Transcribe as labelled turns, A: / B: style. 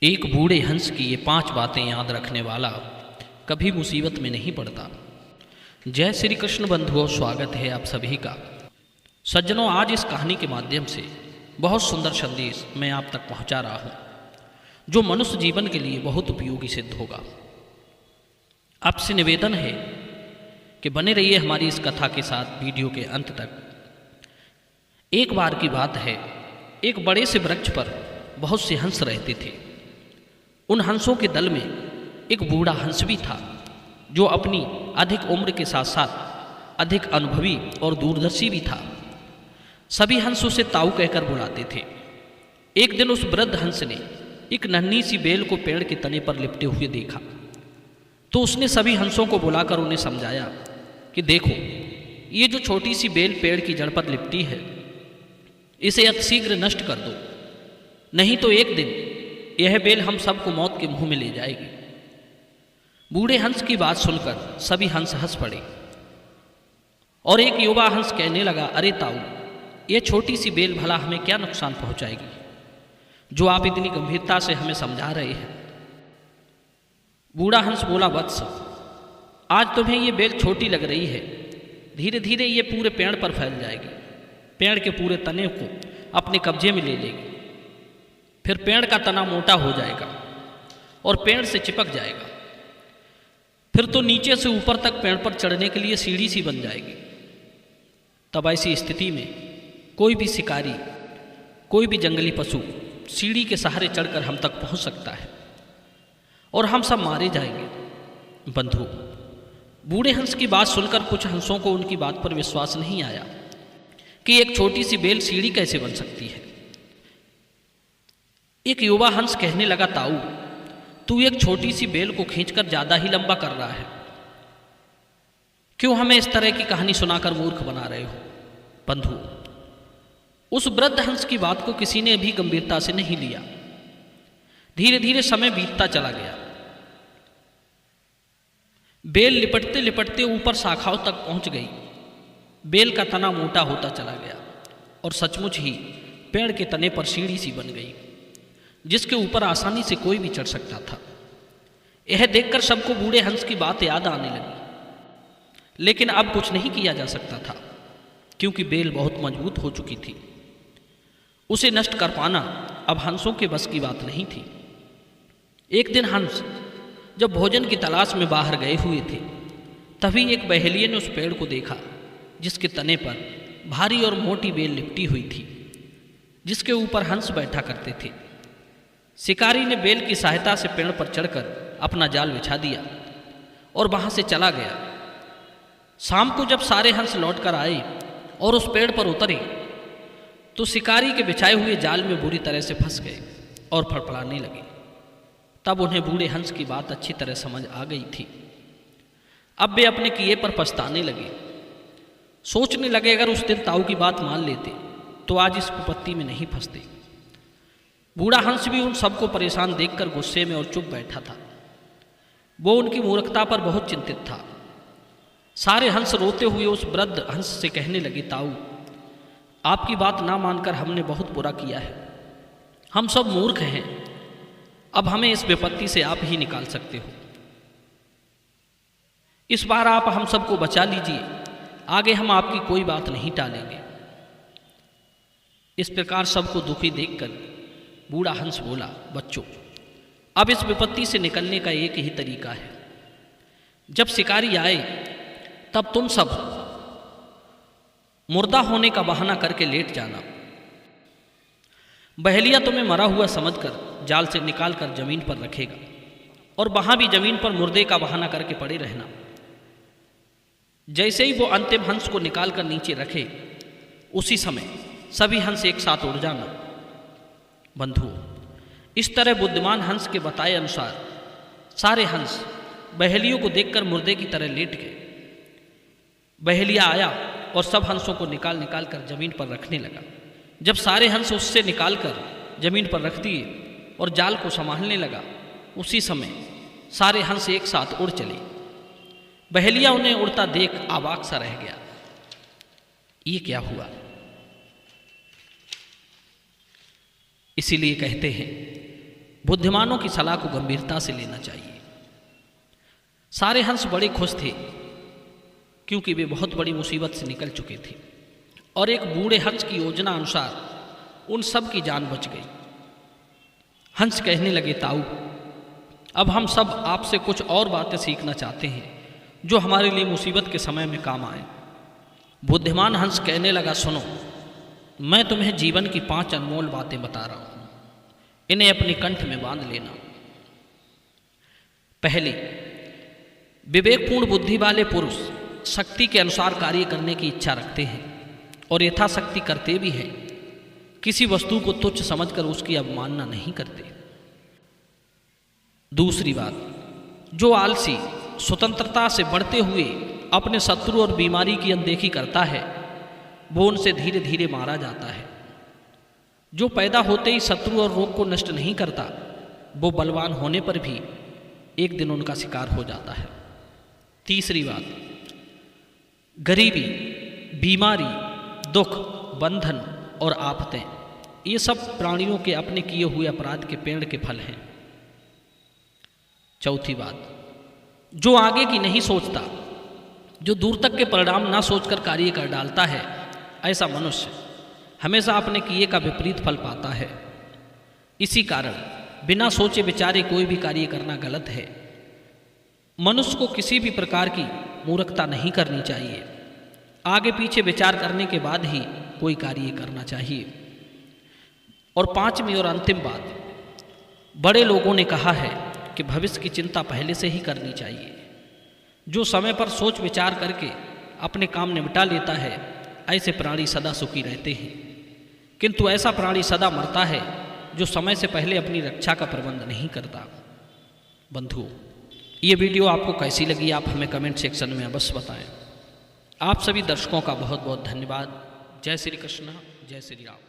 A: एक बूढ़े हंस की ये 5 बातें याद रखने वाला कभी मुसीबत में नहीं पड़ता। जय श्री कृष्ण बंधुओं, स्वागत है आप सभी का। सज्जनों, आज इस कहानी के माध्यम से बहुत सुंदर संदेश मैं आप तक पहुंचा रहा हूं, जो मनुष्य जीवन के लिए बहुत उपयोगी सिद्ध होगा। आपसे निवेदन है कि बने रहिए हमारी इस कथा के साथ वीडियो के अंत तक। एक बार की बात है, एक बड़े से वृक्ष पर बहुत से हंस रहते थे। उन हंसों के दल में एक बूढ़ा हंस भी था, जो अपनी अधिक उम्र के साथ साथ अधिक अनुभवी और दूरदर्शी भी था। सभी हंस उसे ताऊ कहकर बुलाते थे। एक दिन उस वृद्ध हंस ने एक नन्ही सी बेल को पेड़ के तने पर लिपटे हुए देखा, तो उसने सभी हंसों को बुलाकर उन्हें समझाया कि देखो, ये जो छोटी सी बेल पेड़ की जड़ पर लिपटी है, इसे अतिशीघ्र नष्ट कर दो, नहीं तो एक दिन यह बेल हम सबको मौत के मुंह में ले जाएगी। बूढ़े हंस की बात सुनकर सभी हंस हंस पड़े और एक युवा हंस कहने लगा, अरे ताऊ, यह छोटी सी बेल भला हमें क्या नुकसान पहुंचाएगी, जो आप इतनी गंभीरता से हमें समझा रहे हैं। बूढ़ा हंस बोला, वत्स, आज तुम्हें ये बेल छोटी लग रही है, धीरे धीरे ये पूरे पेड़ पर फैल जाएगी, पेड़ के पूरे तने को अपने कब्जे में ले लेगी। फिर पेड़ का तना मोटा हो जाएगा और पेड़ से चिपक जाएगा। फिर तो नीचे से ऊपर तक पेड़ पर चढ़ने के लिए सीढ़ी सी बन जाएगी। तब ऐसी स्थिति में कोई भी शिकारी, कोई भी जंगली पशु सीढ़ी के सहारे चढ़कर हम तक पहुंच सकता है और हम सब मारे जाएंगे। बंधु, बूढ़े हंस की बात सुनकर कुछ हंसों को उनकी बात पर विश्वास नहीं आया कि एक छोटी सी बेल सीढ़ी कैसे बन सकती है। एक युवा हंस कहने लगा, ताऊ, तू एक छोटी सी बेल को खींचकर ज्यादा ही लंबा कर रहा है। क्यों हमें इस तरह की कहानी सुनाकर मूर्ख बना रहे हो? बंधु, उस वृद्ध हंस की बात को किसी ने भी गंभीरता से नहीं लिया। धीरे धीरे समय बीतता चला गया। बेल लिपटते लिपटते ऊपर शाखाओं तक पहुंच गई। बेल का तना मोटा होता चला गया और सचमुच ही पेड़ के तने पर सीढ़ी सी बन गई, जिसके ऊपर आसानी से कोई भी चढ़ सकता था। यह देखकर सबको बूढ़े हंस की बात याद आने लगी, लेकिन अब कुछ नहीं किया जा सकता था, क्योंकि बेल बहुत मजबूत हो चुकी थी। उसे नष्ट कर पाना अब हंसों के बस की बात नहीं थी। एक दिन हंस जब भोजन की तलाश में बाहर गए हुए थे, तभी एक बहेलिये ने उस पेड़ को देखा, जिसके तने पर भारी और मोटी बेल लिपटी हुई थी, जिसके ऊपर हंस बैठा करते थे। शिकारी ने बेल की सहायता से पेड़ पर चढ़कर अपना जाल बिछा दिया और वहां से चला गया। शाम को जब सारे हंस लौटकर आए और उस पेड़ पर उतरे, तो शिकारी के बिछाए हुए जाल में बुरी तरह से फंस गए और फड़फड़ाने लगे। तब उन्हें बूढ़े हंस की बात अच्छी तरह समझ आ गई थी। अब वे अपने किए पर पछताने लगे। सोचने लगे, अगर उस दिन ताऊ की बात मान लेते तो आज इस विपत्ति में नहीं फंसते। बूढ़ा हंस भी उन सबको परेशान देखकर गुस्से में और चुप बैठा था। वो उनकी मूर्खता पर बहुत चिंतित था। सारे हंस रोते हुए उस वृद्ध हंस से कहने लगे, ताऊ, आपकी बात ना मानकर हमने बहुत बुरा किया है। हम सब मूर्ख हैं। अब हमें इस विपत्ति से आप ही निकाल सकते हो। इस बार आप हम सबको बचा लीजिए, आगे हम आपकी कोई बात नहीं टालेंगे। इस प्रकार सबको दुखी देखकर बूढ़ा हंस बोला, बच्चों, अब इस विपत्ति से निकलने का एक ही तरीका है। जब शिकारी आए तब तुम सब मुर्दा होने का बहाना करके लेट जाना। बहेलिया तुम्हें मरा हुआ समझकर जाल से निकालकर जमीन पर रखेगा और वहां भी जमीन पर मुर्दे का बहाना करके पड़े रहना। जैसे ही वो अंतिम हंस को निकालकर नीचे रखे, उसी समय सभी हंस एक साथ उड़ जाना। बंधुओं, इस तरह बुद्धिमान हंस के बताए अनुसार सारे हंस बहेलियों को देखकर मुर्दे की तरह लेट गए। बहेलिया आया और सब हंसों को निकाल निकाल कर जमीन पर रखने लगा। जब सारे हंस उससे निकालकर जमीन पर रख दिए और जाल को संभालने लगा, उसी समय सारे हंस एक साथ उड़ चले। बहेलिया उन्हें उड़ता देख अवाक सा रह गया। ये क्या हुआ? इसीलिए कहते हैं, बुद्धिमानों की सलाह को गंभीरता से लेना चाहिए। सारे हंस बड़े खुश थे क्योंकि वे बहुत बड़ी मुसीबत से निकल चुके थे और एक बूढ़े हंस की योजना अनुसार उन सब की जान बच गई। हंस कहने लगे, ताऊ, अब हम सब आपसे कुछ और बातें सीखना चाहते हैं जो हमारे लिए मुसीबत के समय में काम आए। बुद्धिमान हंस कहने लगा, सुनो, मैं तुम्हें जीवन की 5 अनमोल बातें बता रहा हूं, इन्हें अपने कंठ में बांध लेना। पहली, विवेकपूर्ण बुद्धि वाले पुरुष शक्ति के अनुसार कार्य करने की इच्छा रखते हैं और यथाशक्ति करते भी हैं। किसी वस्तु को तुच्छ समझकर उसकी अवमानना नहीं करते। दूसरी बात, जो आलसी स्वतंत्रता से बढ़ते हुए अपने शत्रु और बीमारी की अनदेखी करता है वो उनसे धीरे धीरे मारा जाता है। जो पैदा होते ही शत्रु और रोग को नष्ट नहीं करता वो बलवान होने पर भी एक दिन उनका शिकार हो जाता है। तीसरी बात, गरीबी, बीमारी, दुख, बंधन और आफतें ये सब प्राणियों के अपने किए हुए अपराध के पेड़ के फल हैं। चौथी बात, जो आगे की नहीं सोचता, जो दूर तक के परिणाम ना सोचकर कार्य कर डालता है, ऐसा मनुष्य हमेशा अपने किए का विपरीत फल पाता है। इसी कारण बिना सोचे विचारे कोई भी कार्य करना गलत है। मनुष्य को किसी भी प्रकार की मूर्खता नहीं करनी चाहिए। आगे पीछे विचार करने के बाद ही कोई कार्य करना चाहिए। और 5वीं और अंतिम बात, बड़े लोगों ने कहा है कि भविष्य की चिंता पहले से ही करनी चाहिए। जो समय पर सोच विचार करके अपने काम निपटा लेता है ऐसे प्राणी सदा सुखी रहते हैं, किंतु ऐसा प्राणी सदा मरता है जो समय से पहले अपनी रक्षा का प्रबंध नहीं करता। बंधुओं, ये वीडियो आपको कैसी लगी आप हमें कमेंट सेक्शन में अवश्य बताएं। आप सभी दर्शकों का बहुत बहुत धन्यवाद। जय श्री कृष्ण, जय श्री राम।